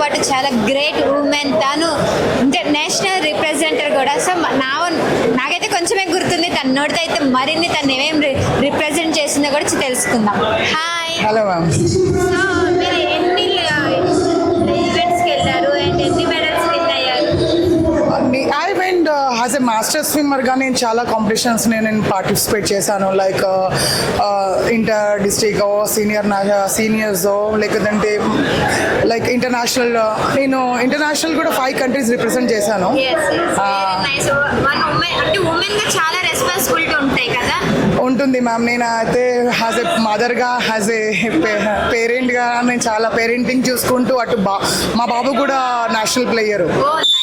పాటు చాలా great women, తను ఇంటర్నేషనల్ రిప్రజెంటర్ కూడా. సో నాకైతే కొంచెమే గుర్తుంది, తన నోటితో అయితే మరిన్ని తను ఏమేమి రిప్రజెంట్ చేసిందో కూడా తెలుసుకుందాం. హాయ్. Hello ma'am. సో మీరు ఎన్ని ఈవెంట్స్కి వెళ్ళారు అండ్ ఎన్ని మెడల్స్ విన్ అయ్యారు? I went as a master స్విమ్మర్గా నేను చాలా కాంపిటీషన్స్ నేను పార్టిసిపేట్ చేశాను. లైక్ ఇంటర్ డిస్ట్రిక్ట్ సీనియర్స్ లేకపోతే లైక్ ఇంటర్నేషనల్. నేను ఇంటర్నేషనల్ కూడా 5 కంట్రీస్ రిప్రజెంట్ చేశాను. చాలా రెస్పాన్సిబిలిటీ ఉంటాయి కదా. ఉంటుంది మ్యామ్. నేను అయితే యాజ్ ఎ మదర్గా, యాజ్ ఏ పేరెంట్గా నేను చాలా పేరెంటింగ్ చూసుకుంటూ అటు మా బాబు కూడా national player.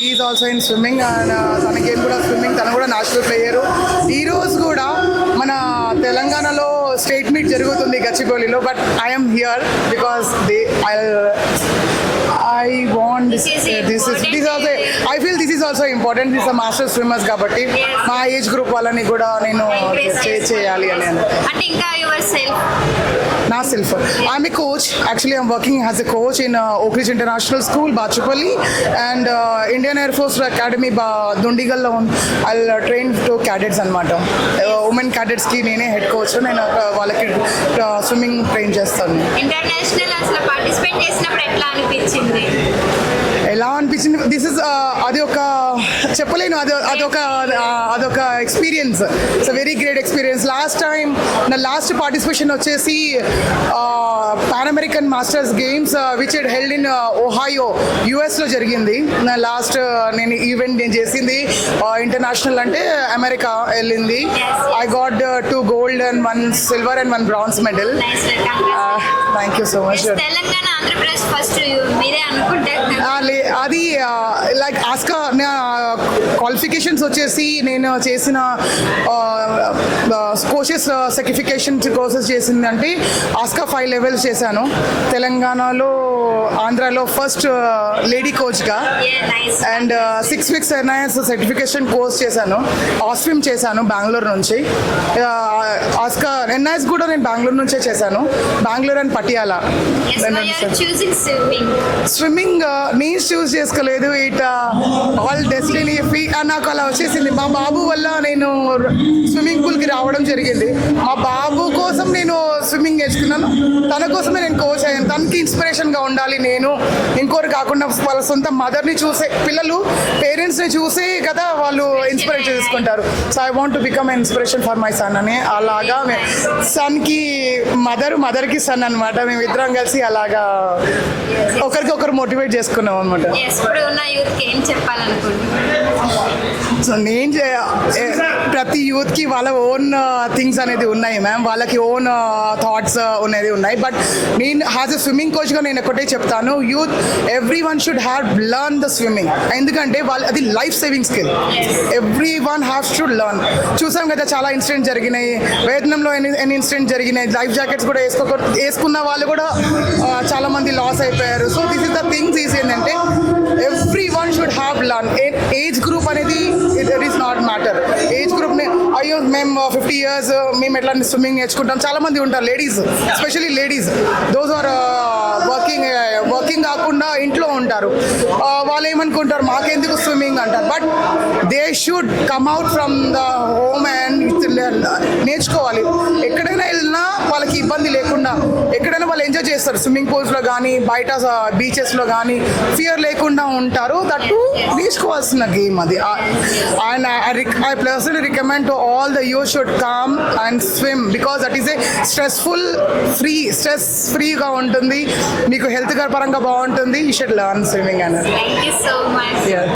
Is also in swimming and తన గేమ్ కూడా స్విమ్మింగ్, తను కూడా నేషనల్ ప్లేయరు. ఈరోజు కూడా మన తెలంగాణలో స్టేట్ మీట్ జరుగుతుంది గచ్చిబౌలిలో. But I'm here because I want this I feel this is also important. This is a master swimmers కాబట్టి మా ఏజ్ గ్రూప్ వాళ్ళని కూడా నేను చేయాలి అని. అంటే ఇంకా యువర్ సెల్ఫ్, నా self I'm a coach. Actually I'm working as a coach in Oak Ridge International School Bachupally and Indian Air Force Academy దుండిగల్లో. ఐ ట్రైన్ టు క్యాడెట్స్ అనమాట. ఉమెన్ క్యాడెట్స్కి నేనే హెడ్ కోచ్. నేను వాళ్ళకి స్విమ్మింగ్ ట్రైన్ చేస్తాను. International అసలు participate చేసినప్పుడు ఎట్లా అనిపించింది? ఎలా అనిపించింది? దిస్ ఇస్ అది ఒక చెప్పలేను, అదొక experience. It's a very great experience. నా లాస్ట్ పార్టిసిపేషన్ వచ్చేసి pan American masters games which it held in Ohio యుఎస్లో జరిగింది. నా లాస్ట్ ఈవెంట్ నేను చేసింది ఇంటర్నేషనల్ అంటే అమెరికా వెళ్ళింది. I got 2 gold and 1 silver and 1 bronze medal. Thank you so much. Telangana, Andhra Pradesh first మీరే అనుకుంటే అది లైక్ ఆస్కా క్వాలిఫికేషన్స్ వచ్చేసి నేను చేసిన కోచెస్ సర్టిఫికేషన్ కోర్సెస్ చేసిందంటే ఆస్కా 5 levels చేశాను. తెలంగాణలో, ఆంధ్రాలో ఫస్ట్ లేడీ కోచ్గా and 6 weeks NIS certification course చేశాను. ఆస్విమ్ చేశాను బెంగళూరు నుంచి. ఆస్కా ఎన్ఐఎస్ కూడా నేను బెంగళూరు నుంచే చేశాను, బెంగళూరు అండ్ పటియాలా. స్విమ్మింగ్ నేను చూస్ చేసుకోలేదు, ఇట్ ఆల్ డెస్టినీ. నాకు అలా వచ్చేసింది. మా బాబు వల్ల నేను స్విమ్మింగ్ పూల్కి రావడం జరిగింది. మా బాబు కోసం నేను స్విమ్మింగ్ నేర్చుకున్నాను, తన కోసమే నేను కోచ్ అయ్యాను. తనకి ఇన్స్పిరేషన్గా ఉండాలి నేను, ఇంకోరు కాకుండా వాళ్ళ సొంత మదర్ని చూసే పిల్లలు పేరెంట్స్ని చూసే కదా వాళ్ళు ఇన్స్పిరేషన్ చేసుకుంటారు. So I want to become inspiration for my son అని. అలాగా సన్కి మదర్కి సన్ అనమాట. మేమిద్దరం కలిసి అలాగా ఒకరికొకరు మోటివేట్ చేసుకున్నాం అనమాట. సో నేను ప్రతి యూత్కి వాళ్ళ ఓన్ థింగ్స్ అనేది ఉన్నాయి మ్యామ్, వాళ్ళకి ఓన్ థాట్స్ అనేది ఉన్నాయి. బట్ నేను యాజ్ ఎ స్విమ్మింగ్ కోచ్గా నేను ఒకటే చెప్తాను, youth every one should have learn the swimming. ఎందుకంటే అది life saving skill. Every one have should learn. చూసాం కదా చాలా ఇన్సిడెంట్స్ జరిగినాయి, వియత్నాంలో ఎన్ని ఇన్సిడెంట్స్ జరిగినాయి. లైఫ్ జాకెట్స్ కూడా వేసుకున్న వాళ్ళు కూడా చాలా మంది లాస్ అయిపోయారు. So this is the things is ఏంటంటే everyone should have learn. Age group అనేది it is not matter. Age group అయ్యో మేము 50 years మేము ఎట్లా స్విమ్మింగ్ నేర్చుకుంటాం చాలా మంది ఉంటారు, ladies, especially ladies. Those are working కాకుండా ఇంట్లో ఉంటారు. వాళ్ళు ఏమనుకుంటారు, మాకెందుకు స్విమ్మింగ్ అంటారు. But they should come out from the home and నేర్చుకోవాలి. ఎక్కడైనా వెళ్ళినా వాళ్ళకి ఇబ్బంది లేకుండా ఎక్కడైనా వాళ్ళు ఎంజాయ్ చేస్తారు. స్విమ్మింగ్ పూల్స్లో కానీ బయట బీచెస్లో కానీ ఫియర్ లేకుండా ఉంటారు. దట్టు నేర్చుకోవాల్సిన గేమ్ అది. And I personally recommend to all the youth should come and swim because that is a stress free గా ఉంటుంది, మీకు హెల్త్ పరంగా బాగుంటుంది. You should learn swimming. Thank you so much. Yeah.